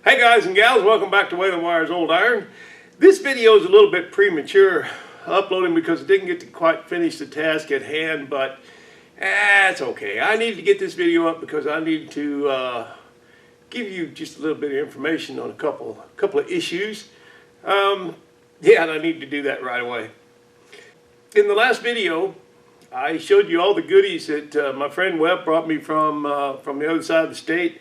Hey guys and gals, welcome back to Wailing Wire's Old Iron. This video is a little bit premature uploading because I didn't get to quite finish the task at hand, but it's okay. I need to get this video up because I need to give you just a little bit of information on a couple of issues. And I need to do that right away. In the last video, I showed you all the goodies that my friend Webb brought me from the other side of the state.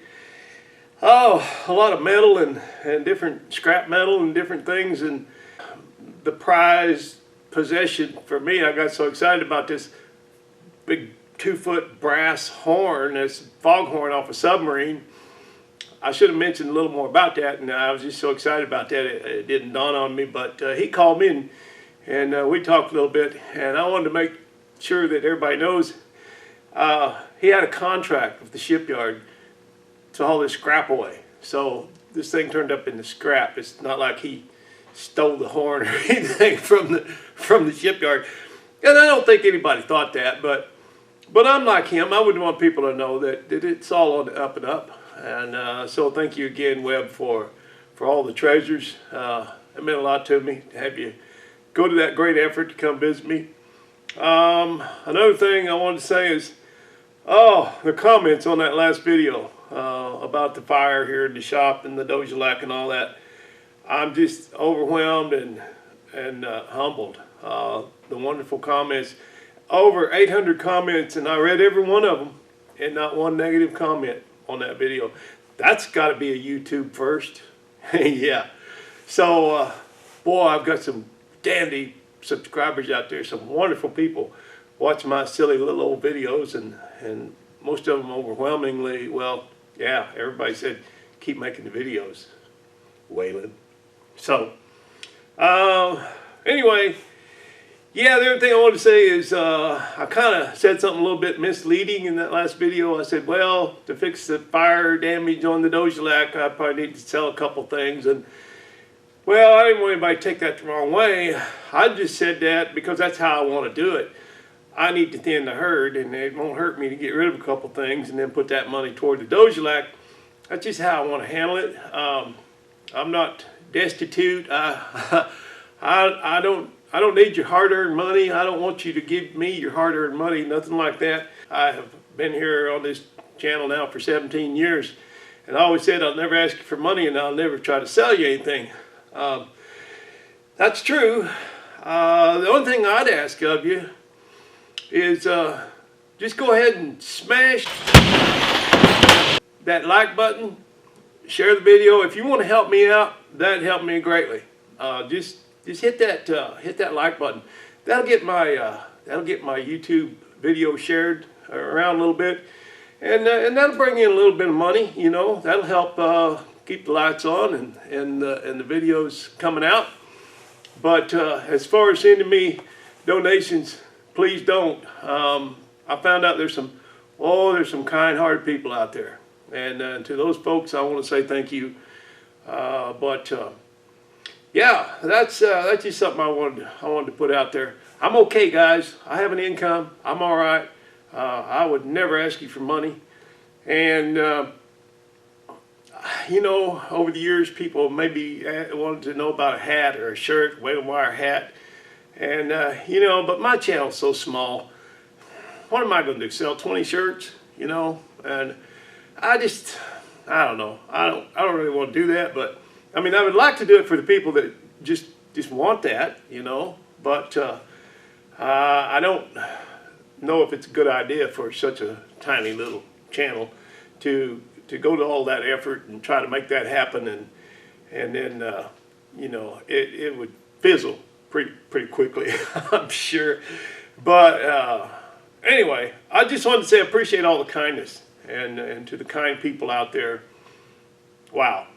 Oh, a lot of metal and different scrap metal and different things, and the prized possession for me. I got so excited about this big 2-foot brass horn, this foghorn off a submarine. I should have mentioned a little more about that, and I was just so excited about that it didn't dawn on me. But he called me and we talked a little bit, and I wanted to make sure that everybody knows he had a contract with the shipyard to haul this scrap away. So this thing turned up in the scrap. It's not like he stole the horn or anything from the shipyard. And I don't think anybody thought that, but I'm like him. I would want people to know that it's all on the up and up. And so thank you again, Webb, for all the treasures. It meant a lot to me to have you go to that great effort to come visit me. Another thing I wanted to say is, the comments on that last video about the fire here in the shop and the Dojalac and all that. I'm just overwhelmed and humbled. The wonderful comments, over 800 comments, and I read every one of them, and not one negative comment on that video. That's got to be a YouTube first. Yeah. So, boy, I've got some dandy subscribers out there, some wonderful people watch my silly little old videos, and most of them overwhelmingly, well, yeah, everybody said, keep making the videos, Waylon. So, anyway, yeah, the other thing I wanted to say is I kind of said something a little bit misleading in that last video. I said, well, to fix the fire damage on the Dojalac, I probably need to sell a couple things. And, well, I didn't want anybody to take that the wrong way. I just said that because that's how I want to do it. I need to thin the herd, and it won't hurt me to get rid of a couple things and then put that money toward the Dojalac. That's just how I want to handle it. I'm not destitute. I don't need your hard-earned money. I don't want you to give me your hard-earned money, nothing like that. I have been here on this channel now for 17 years, and I always said I'll never ask you for money and I'll never try to sell you anything. That's true. The only thing I'd ask of you is just go ahead and smash that like button, share the video. If you want to help me out, that'd help me greatly. Just hit that like button. That'll get my YouTube video shared around a little bit, and that'll bring in a little bit of money. You know, that'll help keep the lights on and the videos coming out. But as far as sending me donations, please don't. I found out there's some kind-hearted people out there, and to those folks, I want to say thank you. Yeah, that's just something I wanted to put out there. I'm okay, guys. I have an income. I'm all right. I would never ask you for money, and you know, over the years, people maybe wanted to know about a hat or a shirt, Wailing Wire hat. And, you know, but my channel's so small. What am I going to do, sell 20 shirts, you know? And I don't know. I don't really want to do that. But, I mean, I would like to do it for the people that just want that, you know. But I don't know if it's a good idea for such a tiny little channel to go to all that effort and try to make that happen. And then, you know, it would fizzle pretty quickly, I'm sure. But anyway, I just wanted to say I appreciate all the kindness and to the kind people out there. Wow,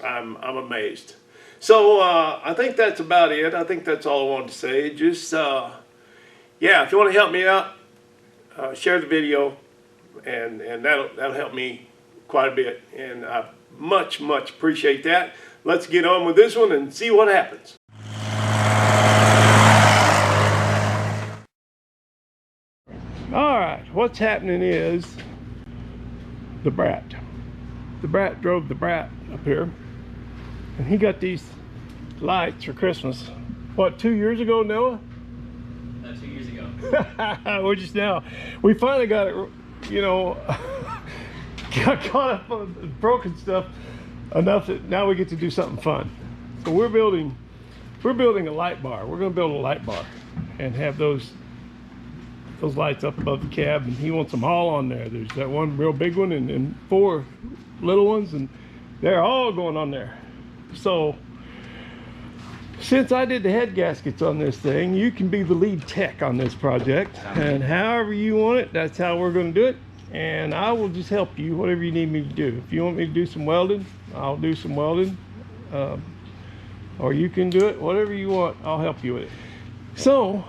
I'm amazed. So I think that's about it. I think that's all I wanted to say. Just yeah, if you want to help me out, share the video, and that'll help me quite a bit, and I much appreciate that. Let's get on with this one and see what happens. All right, what's happening is the Brat. the Brat drove the Brat up here, and he got these lights for Christmas. What, 2 years ago, Noah? 2 years ago. We're just now. We finally got it, you know, got caught up on the broken stuff enough that now we get to do something fun. So we're building a light bar. We're going to build a light bar and have those lights up above the cab, and he wants them all on there. There's that one real big one and 4 little ones, and they're all going on there. So since I did the head gaskets on this thing, you can be the lead tech on this project, and however you want it, that's how we're going to do it. And I will just help you whatever you need me to do. If you want me to do some welding, I'll do some welding, or you can do it, whatever you want, I'll help you with it. So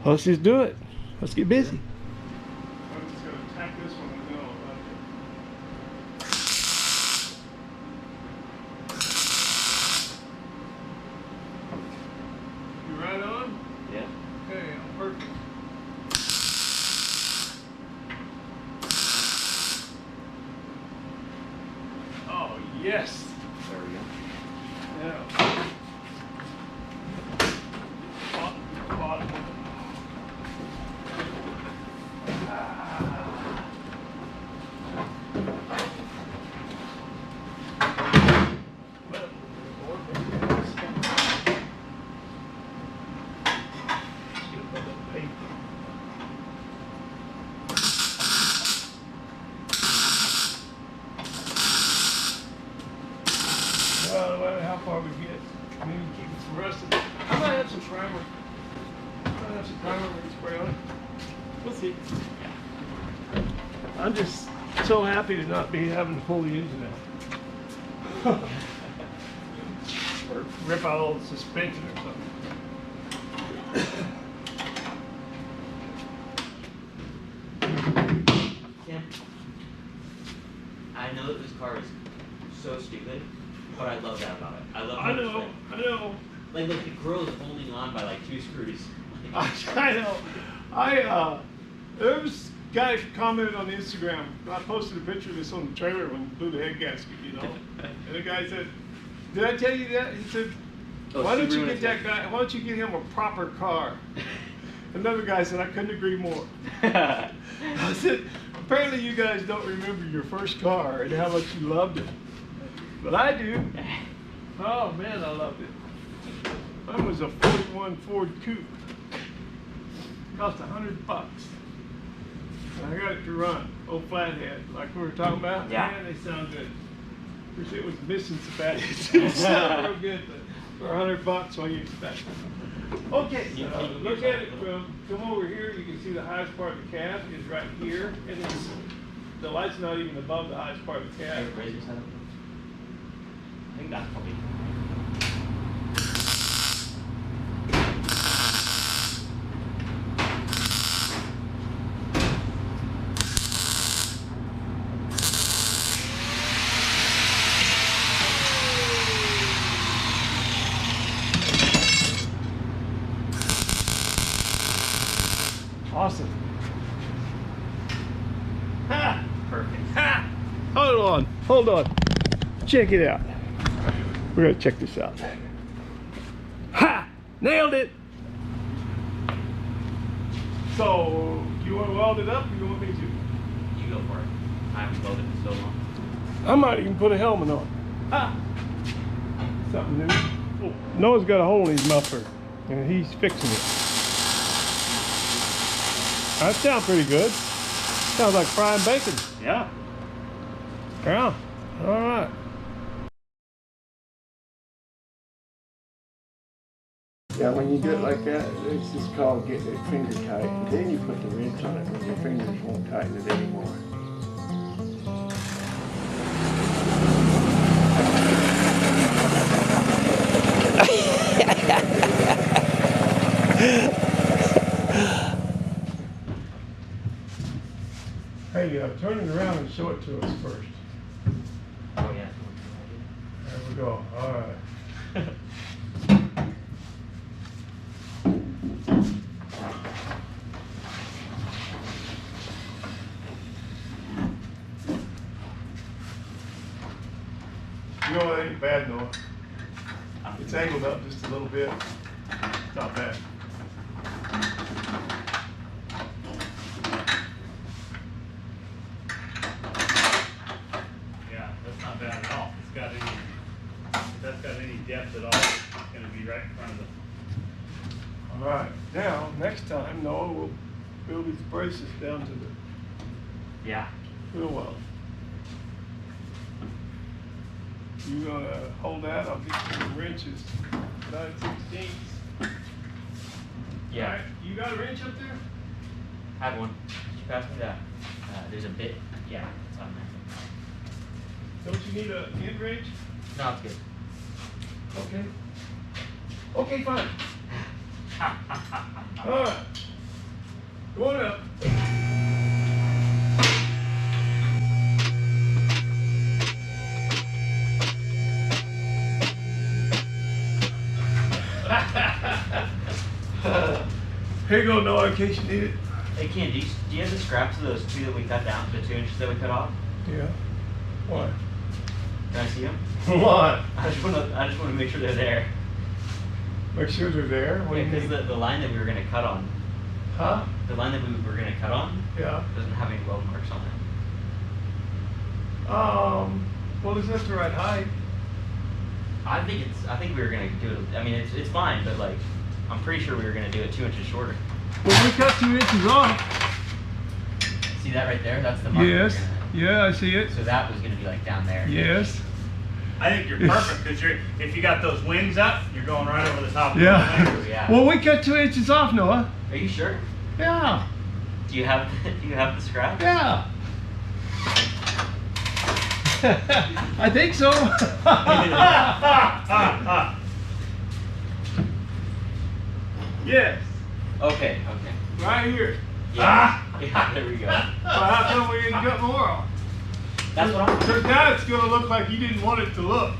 let's just do it. Let's get busy. I'm just going to tack this one in the middle. You right on? Yeah. Okay, I'm perfect. Oh, yes. There we go. Yeah. Bottom. How far we get. Maybe keep some rest of it. I might have some primer. I might have some primer we can spray on it. We'll see. I'm just so happy to not be having to pull the engine out. Or rip out all the suspension or something. Tim, I know that this car is so stupid, but I love that about it. I love. I know. Like the grill is holding on by like 2 screws. I know. There was a guy commented on Instagram. I posted a picture of this on the trailer when we blew the head gasket, you know. And the guy said, "Did I tell you that?" He said, "Why don't you get that guy? Why don't you get him a proper car?" Another guy said, "I couldn't agree more." I said, "Apparently you guys don't remember your first car and how much you loved it, but I do." Oh man, I loved it. Mine was a 41 Ford Coupe. Cost $100. And I got it to run. Old flathead, like we were talking about. Yeah. Man, they sound good. Wish it was missing some bad. It sounded real good, but for $100, what do you expect? Okay, so look at it come over here. You can see the highest part of the cab is right here, and the light's not even above the highest part of the cab. I think that's probably. Awesome. Ha! Perfect. Ha! Hold on. Check it out. We're gonna check this out. Ha! Nailed it! So, do you want to weld it up or you want me to? You go for it. I haven't welded in so long. I might even put a helmet on. Ha! Something new. Oh, Noah's got a hole in his muffler and he's fixing it. That sounds pretty good. Sounds like frying bacon. Yeah. Yeah. All right. Yeah, when you do it like that, it's just called getting it finger tight. And then you put the wrench on it when your fingers won't tighten it anymore. Hey, turn it around and show it to us first. Oh yeah. There we go. All right. You know, it ain't bad, Noah. It's angled up just a little bit. It's not bad. Yeah, that's not bad at all. If that's got any depth at all, it's gonna be right in front of the. All right, now, next time, Noah will build these braces down to the Yeah. wheel well. You gonna hold that? I'll get you some wrenches. 9/16. Yeah. All right, you got a wrench up there? Had one. Did you pass me that? There's a bit. Yeah, it's on there. Don't you need a end wrench? No, it's good. Okay. Okay, fine. All right. Go on up. Here you go, Noah, in case you need it. Hey, Ken, do you have the scraps of those two that we cut down, the 2 inches that we cut off? Yeah. Why? Can I see them? Why? I just want to make sure they're there. Make sure they're there. What do you Because mean? the line that we were gonna cut on, Huh? the line that we were gonna cut on, Yeah. doesn't have any weld marks on it. Well, is that the right height? I think we were gonna do it. I mean, it's fine, but like, I'm pretty sure we were gonna do it 2 inches shorter. Well, we cut 2 inches off. See that right there? That's the mark. Yes. Yeah, I see it. So that was gonna be like down there. Yes. I think you're perfect because if you got those wings up, you're going right over the top. Yeah. Of the wings. Yeah. Well, we cut 2 inches off, Noah. Are you sure? Yeah. Do you have the scraps? Yeah. I think so. Yes. Okay. Right here. Yeah. Yeah. There we go. Well, how come we didn't cut more off? That's what I'm. Because now it's going to look like you didn't want it to look.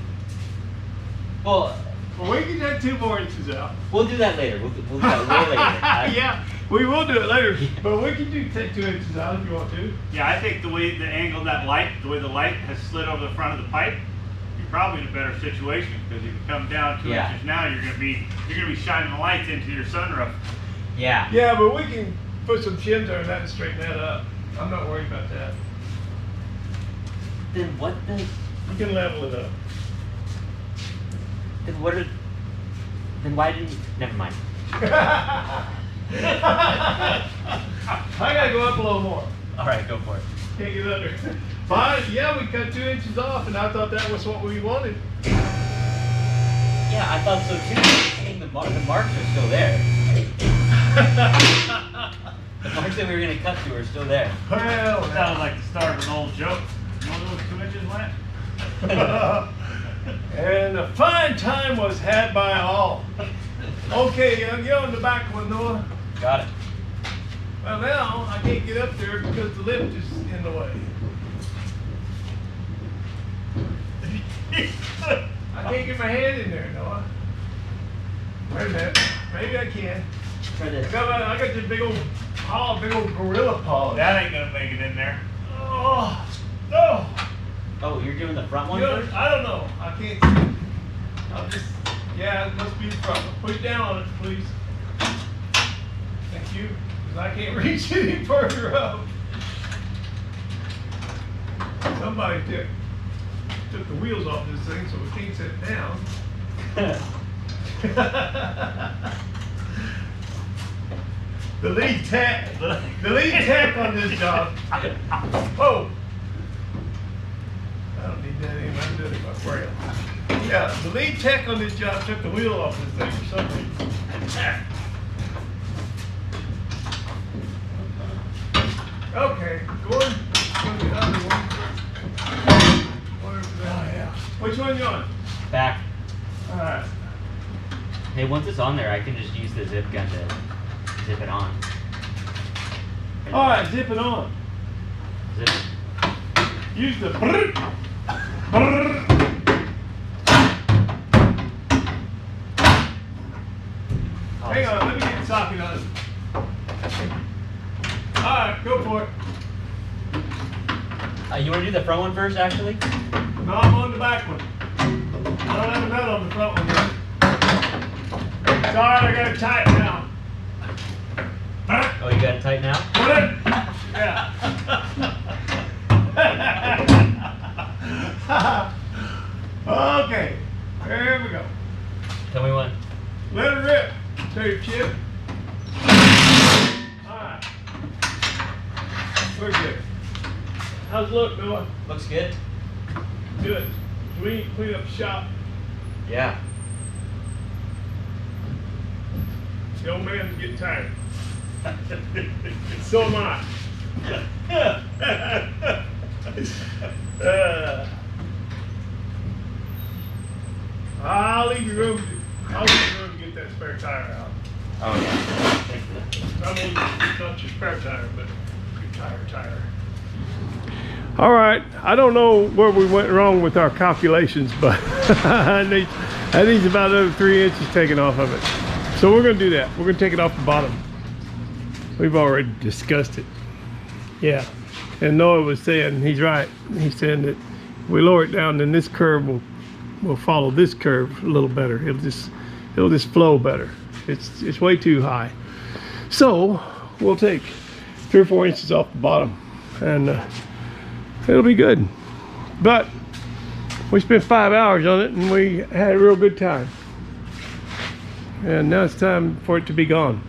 Well, Well, we can take 2 more inches out. we'll do that later. We'll do that way later. Yeah, we will do it later. But we can take 2 inches out if you want to. Yeah, I think the way the angle of that light, the way the light has slid over the front of the pipe, you're probably in a better situation because if you come down 2 Yeah. inches now, you're gonna be shining the lights into your sunroof. Yeah. Yeah, but we can put some shims over that and straighten that up. I'm not worried about that. Then what the? You can level it up. Then what are? Then why didn't? Never mind. I gotta go up a little more. All right, go for it. Can't get under. Fine. Yeah, we cut 2 inches off, and I thought that was what we wanted. Yeah, I thought so too. I mean, the marks are still there. The marks that we were gonna cut to are still there. Well, Sounded like the start of an old joke. You know where those 2 inches went? and a fine time was had by all. Okay, get on the back one, Noah. Got it. Well, now I can't get up there because the lift is in the way. I can't get my hand in there, Noah. Wait a minute. Maybe I can. Try this. I got this big old paw, big old gorilla paw. That ain't gonna make it in there. Oh, oh. Oh, you're doing the front one You know, first? I don't know. I can't see. I'll just, yeah, it must be the front one. Push down on it, please. Thank you. Because I can't reach any further up. Somebody took the wheels off this thing, so we can't set it down. The lead tack on this job. Oh. I don't need that anymore. I'm doing it by braille. Yeah, the lead tech on this job took the wheel off this thing for some reason. Okay, Gordon, go to the other one. Whatever that- yeah. Which one you on? Back. All right. Hey, once it's on there, I can just use the zip gun to zip it on. All right, zip it on. Zip it. Use the brrr, brrr. Oh, Hang on, let me get the socket on it. All right, go for it. You want to do the front one first, actually? No, I'm on the back one. I gotta tighten now. Oh, you got it tight now? Put it? Yeah. Okay, there we go. Tell me when. Let it rip. Say, Chip. Alright. We're good. How's it look, Noah? Looks good. Good. So we need to clean up the shop. Yeah. The old man's getting tired. So am I. I'll leave you room to get that spare tire out. Oh yeah. Thanks for that. I mean, not your spare tire, but your tire. All right, I don't know where we went wrong with our calculations, but I need about another 3 inches taken off of it. So we're gonna do that. We're gonna take it off the bottom. We've already discussed it. Yeah, and Noah was saying, he's right. He's saying that if we lower it down, then this curve will follow this curve a little better. It'll just flow better. It's way too high. So we'll take 3 or 4 inches off the bottom, and it'll be good. But we spent 5 hours on it, and we had a real good time. And now it's time for it to be gone.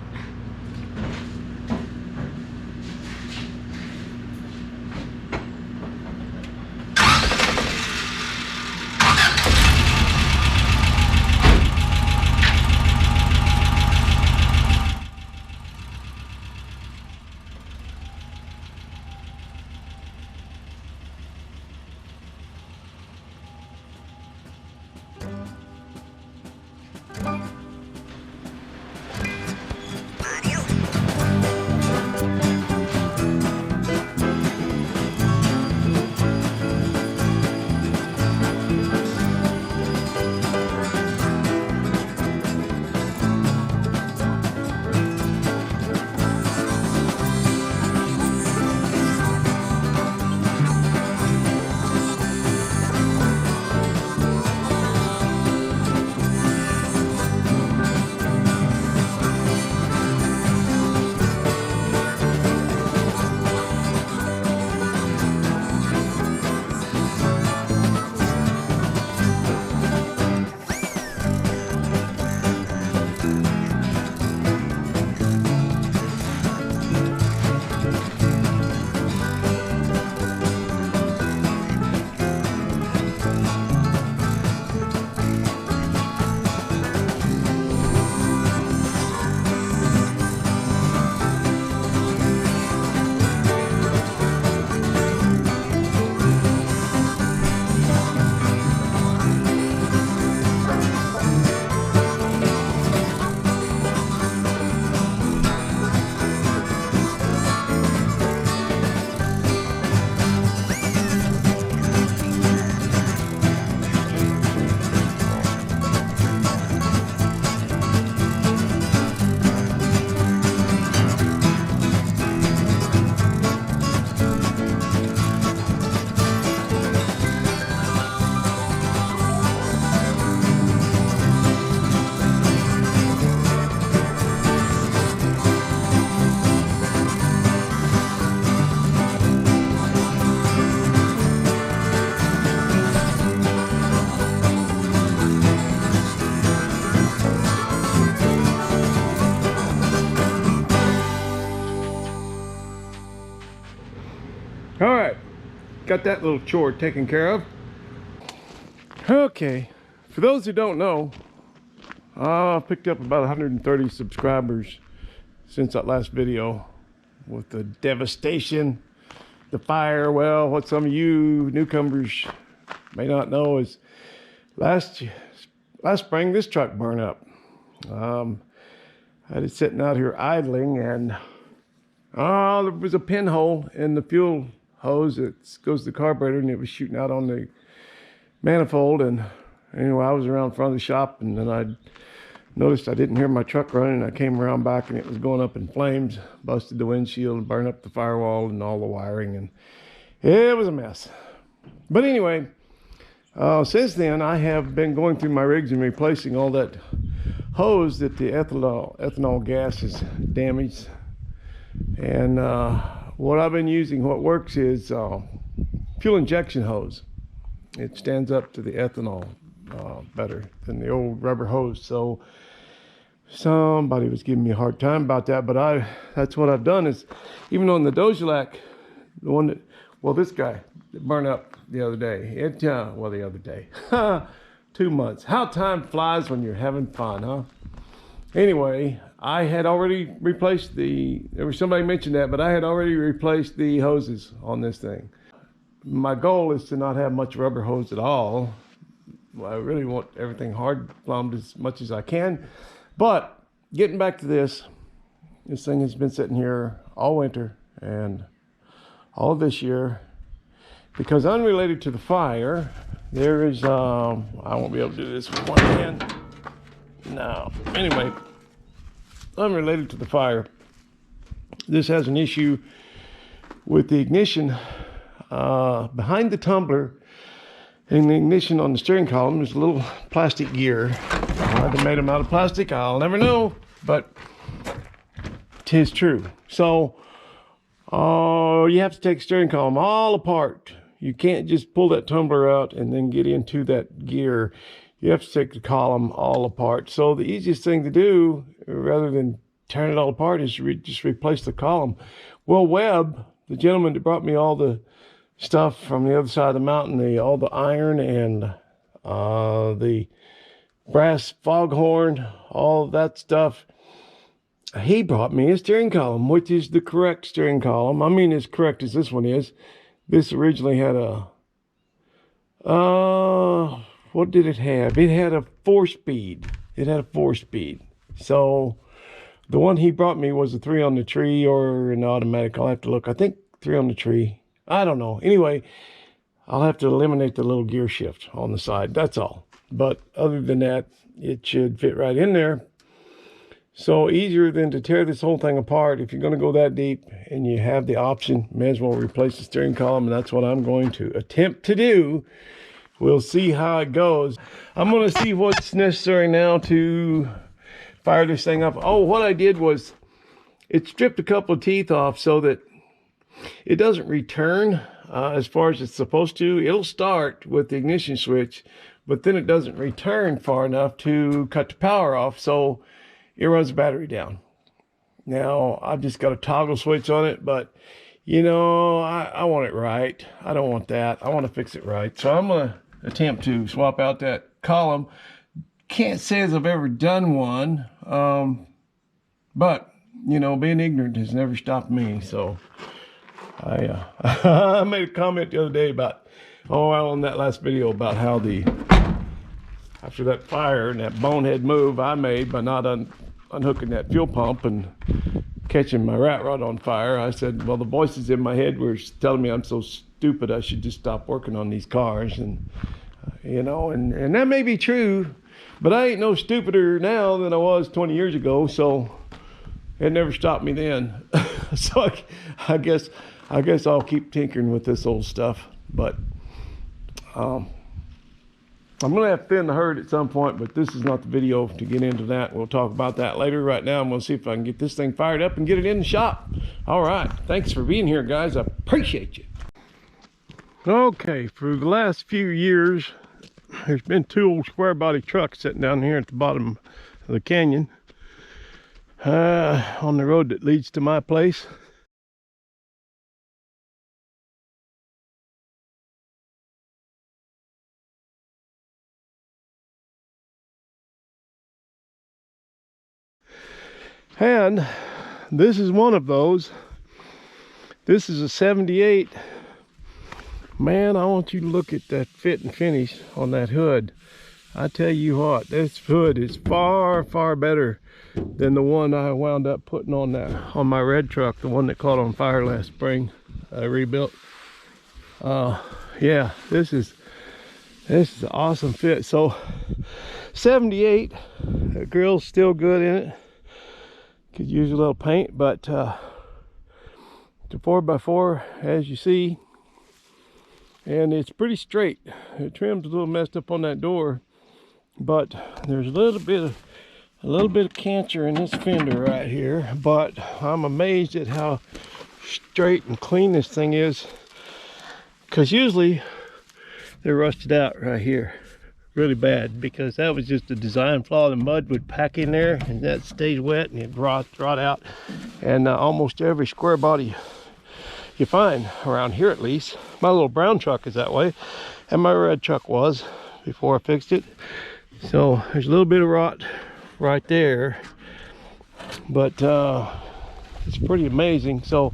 All right, got that little chore taken care of. Okay, for those who don't know, I've picked up about 130 subscribers since that last video with the devastation, the fire. Well, what some of you newcomers may not know is last spring this truck burned up. I had it sitting out here idling, and there was a pinhole in the fuel hose that goes to the carburetor, and it was shooting out on the manifold. And anyway, I was around front of the shop, and then I noticed I didn't hear my truck running. I came around back, and it was going up in flames, busted the windshield, burned up the firewall and all the wiring, and it was a mess. But anyway, since then I have been going through my rigs and replacing all that hose that the ethanol gas is damaged. And what I've been using, what works is fuel injection hose. It stands up to the ethanol better than the old rubber hose. So somebody was giving me a hard time about that, but that's what I've done. Is even on the Dojelac, the one that, well, this guy that burned up the other day, well, the other day, 2 months. How time flies when you're having fun, huh? Anyway, I had already replaced there was somebody mentioned that, but I had already replaced the hoses on this thing. My goal is to not have much rubber hose at all. I really want everything hard plumbed as much as I can. But getting back to this thing has been sitting here all winter and all of this year, because unrelated to the fire, there is, I won't be able to do this with one hand. No. Anyway, unrelated to the fire, this has an issue with the ignition behind the tumbler. In the ignition on the steering column, there's a little plastic gear. Why they made them out of plastic, I'll never know, but 'tis true. So, you have to take the steering column all apart. You can't just pull that tumbler out and then get into that gear. You have to take the column all apart. So the easiest thing to do, rather than tearing it all apart, is just replace the column. Well, Webb, the gentleman that brought me all the stuff from the other side of the mountain, all the iron and the brass foghorn, all that stuff, he brought me a steering column, which is the correct steering column. I mean, as correct as this one is. This originally had a what did it have? It had a 4-speed. It had a 4-speed. So the one he brought me was a 3 on the tree or an automatic. I'll have to look. I think 3 on the tree. I don't know. Anyway, I'll have to eliminate the little gear shift on the side. That's all. But other than that, it should fit right in there. So easier than to tear this whole thing apart. If you're going to go that deep and you have the option, may as well replace the steering column. And that's what I'm going to attempt to do. We'll see how it goes. I'm going to see what's necessary now to fire this thing up. Oh, what I did was it stripped a couple of teeth off so that it doesn't return as far as it's supposed to. It'll start with the ignition switch, but then it doesn't return far enough to cut the power off, so it runs the battery down. Now, I've just got a toggle switch on it, but, you know, I want it right. I don't want that. I want to fix it right. So I'm going to attempt to swap out that column. Can't say as I've ever done one, but, you know, being ignorant has never stopped me, so I made a comment the other day about, on that last video about how after that fire and that bonehead move I made by not unhooking that fuel pump and catching my rat rod on fire, I said, well, the voices in my head were telling me I'm so stupid I should just stop working on these cars. And, you know, and that may be true, but I ain't no stupider now than I was 20 years ago, so it never stopped me then. So I guess I'll keep tinkering with this old stuff, but I'm going to have to thin the herd at some point, but this is not the video to get into that. We'll talk about that later. Right now, I'm going to see if I can get this thing fired up and get it in the shop. All right. Thanks for being here, guys. I appreciate you. Okay, for the last few years, there's been 2 old square body trucks sitting down here at the bottom of the canyon on the road that leads to my place. And this is one of those. This is a 78. Man, I want you to look at that fit and finish on that hood. I tell you what, this hood is far, far better than the one I wound up putting on my red truck, the one that caught on fire last spring. I rebuilt. Yeah, this is an awesome fit. So 78, the grill's still good in it. Could use a little paint, but the 4x4, as you see, and it's pretty straight. The trim's a little messed up on that door, but there's a little bit a little bit of cancer in this fender right here, but I'm amazed at how straight and clean this thing is, because usually they're rusted out right here really bad, because that was just a design flaw. The mud would pack in there and that stays wet and it rot out. And almost every square body you find around here, at least, my little brown truck is that way, and my red truck was before I fixed it. So there's a little bit of rot right there, but it's pretty amazing. So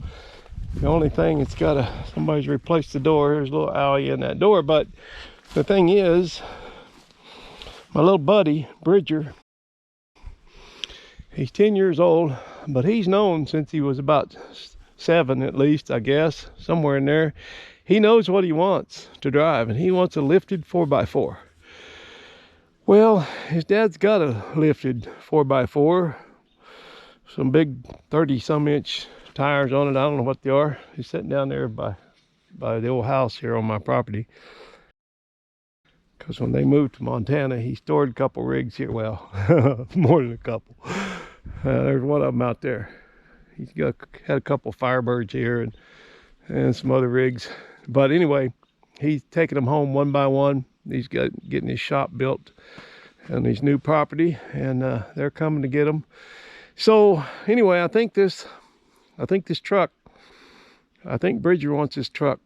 the only thing, it's got somebody's replaced the door. There's a little alley in that door, but the thing is, my little buddy Bridger, he's 10 years old, but he's known since he was about 7, at least, I guess, somewhere in there. He knows what he wants to drive, and he wants a lifted 4x4. Well, his dad's got a lifted 4x4, some big 30-some inch tires on it. I don't know what they are. He's sitting down there by the old house here on my property, because when they moved to Montana, he stored a couple rigs here. Well, more than a couple. There's one of them out there. He's had a couple Firebirds here and some other rigs. But anyway, he's taking them home one by one. He's getting his shop built on his new property, and they're coming to get them. So anyway, I think this truck, I think Bridger wants this truck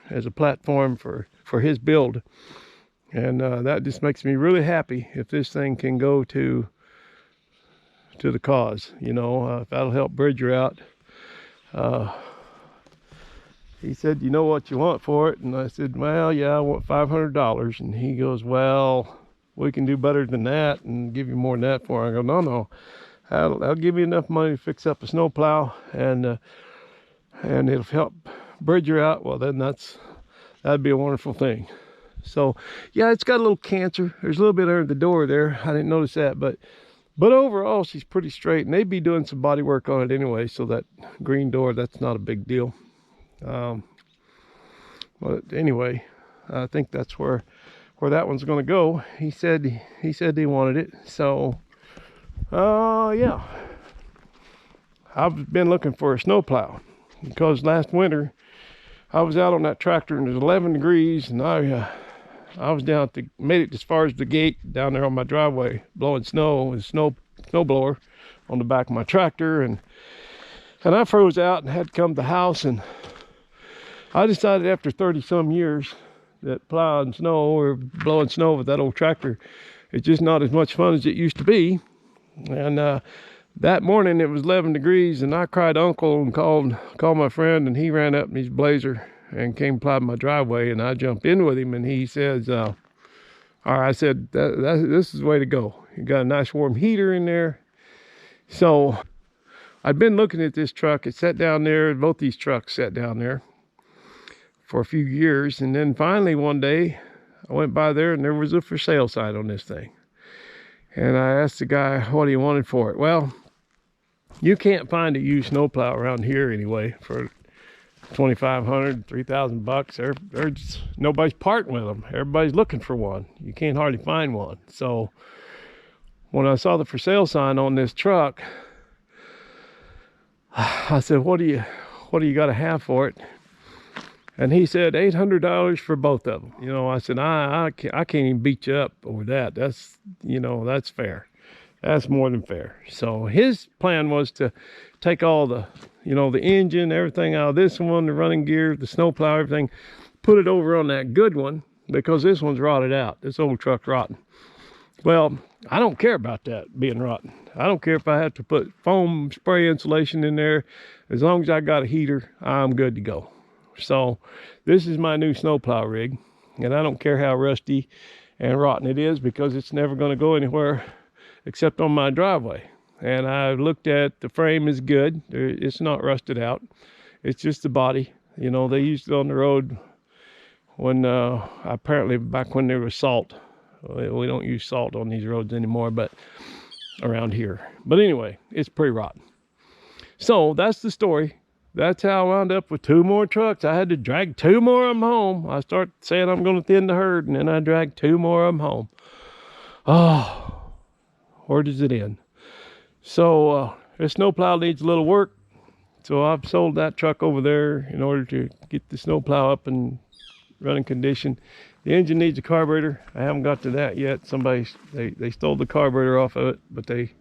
as a platform for his build. And that just makes me really happy if this thing can go to the cause, you know, if that'll help Bridger out. He said, you know what you want for it? And I said, well, yeah, I want $500. And he goes, well, we can do better than that and give you more than that for it. I go, no, I'll give you enough money to fix up a snowplow, and it'll help Bridger out. Well, then that'd be a wonderful thing. So yeah, it's got a little cancer. There's a little bit under the door there. I didn't notice that, but overall she's pretty straight, and they'd be doing some body work on it anyway. So that green door, that's not a big deal. But anyway, I think that's where that one's going to go. He said he wanted it. So yeah, I've been looking for a snowplow, because last winter I was out on that tractor and it was 11 degrees, and I was made it as far as the gate down there on my driveway, blowing snow with a snow blower on the back of my tractor, and I froze out and had to come to the house. And I decided after 30-some years that plowing snow or blowing snow with that old tractor, it's just not as much fun as it used to be. And that morning it was 11 degrees, and I cried uncle and called my friend, and he ran up in his Blazer and came plowed my driveway, and I jumped in with him, and he says, all right, I said, this is the way to go. You got a nice warm heater in there. So I'd been looking at this truck. It sat down there. Both these trucks sat down there for a few years, and then finally one day I went by there and there was a for sale sign on this thing. And I asked the guy what he wanted for it. Well, you can't find a used snowplow around here anyway for $2,500, $3,000. Nobody's parting with them. Everybody's looking for one. You can't hardly find one. So when I saw the for sale sign on this truck, I said, what do you got to have for it? And he said $800 for both of them. You know, I said, I can't even beat you up over that. That's, you know, that's fair. That's more than fair. So his plan was to take all the, you know, the engine, everything out of this one, the running gear, the snowplow, everything, put it over on that good one, because this one's rotted out. This old truck's rotten. Well, I don't care about that being rotten. I don't care if I have to put foam spray insulation in there. As long as I got a heater, I'm good to go. So this is my new snowplow rig, and I don't care how rusty and rotten it is, because it's never going to go anywhere except on my driveway. And I looked at the frame is good. It's not rusted out. It's just the body. You know, they used it on the road when apparently back when there was salt. We don't use salt on these roads anymore, but around here. But anyway, it's pretty rotten. So that's the story. That's how I wound up with 2 more trucks. I had to drag 2 more of them home. I start saying I'm going to thin the herd, and then I dragged 2 more of them home. Oh, where does it end? So this snowplow needs a little work. So I've sold that truck over there in order to get the snowplow up in running condition. The engine needs a carburetor. I haven't got to that yet. Somebody, they stole the carburetor off of it, but they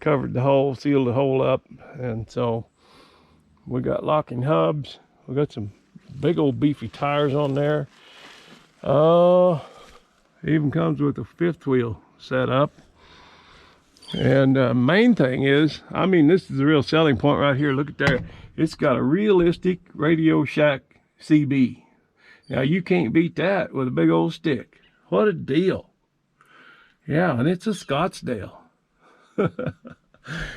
covered the hole, sealed the hole up. And so we got locking hubs. We got some big old beefy tires on there. It even comes with a fifth wheel set up. And main thing is, I mean, this is the real selling point right here. Look at there. It's got a realistic Radio Shack CB. Now you can't beat that with a big old stick. What a deal. Yeah, and it's a Scottsdale.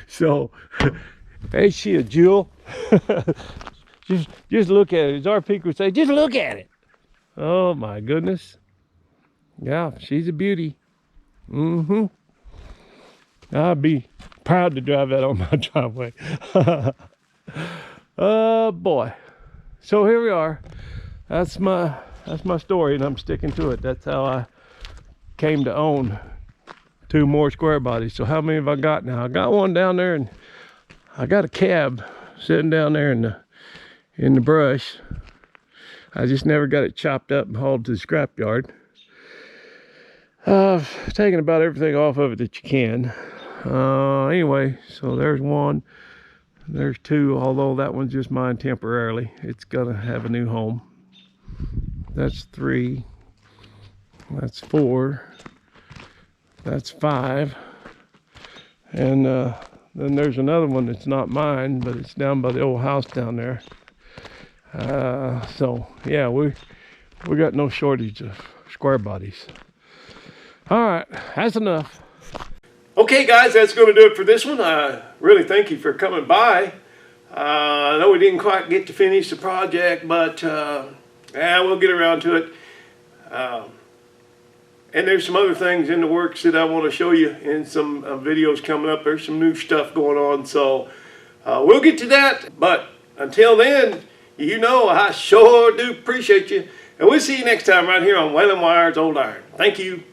So, ain't she a jewel? just look at it. As our peak would say, just look at it. Oh my goodness. Yeah, she's a beauty. Mm-hmm. I'd be proud to drive that on my driveway. Oh boy. So here we are. That's my story, and I'm sticking to it. That's how I came to own 2 more square bodies. So how many have I got now? I got one down there, and I got a cab sitting down there in the brush. I just never got it chopped up and hauled to the scrapyard. I've taken about everything off of it that you can. Anyway, so there's 1, there's 2, although that one's just mine temporarily. It's gonna have a new home. That's 3, that's 4, that's 5, and then there's another one that's not mine, but it's down by the old house down there. So yeah, we got no shortage of square bodies. All right, that's enough. Okay, guys, that's going to do it for this one. I really thank you for coming by. I know we didn't quite get to finish the project, but we'll get around to it. And there's some other things in the works that I want to show you in some videos coming up. There's some new stuff going on, so we'll get to that. But until then, you know I sure do appreciate you. And we'll see you next time right here on Whale and Wire's Old Iron. Thank you.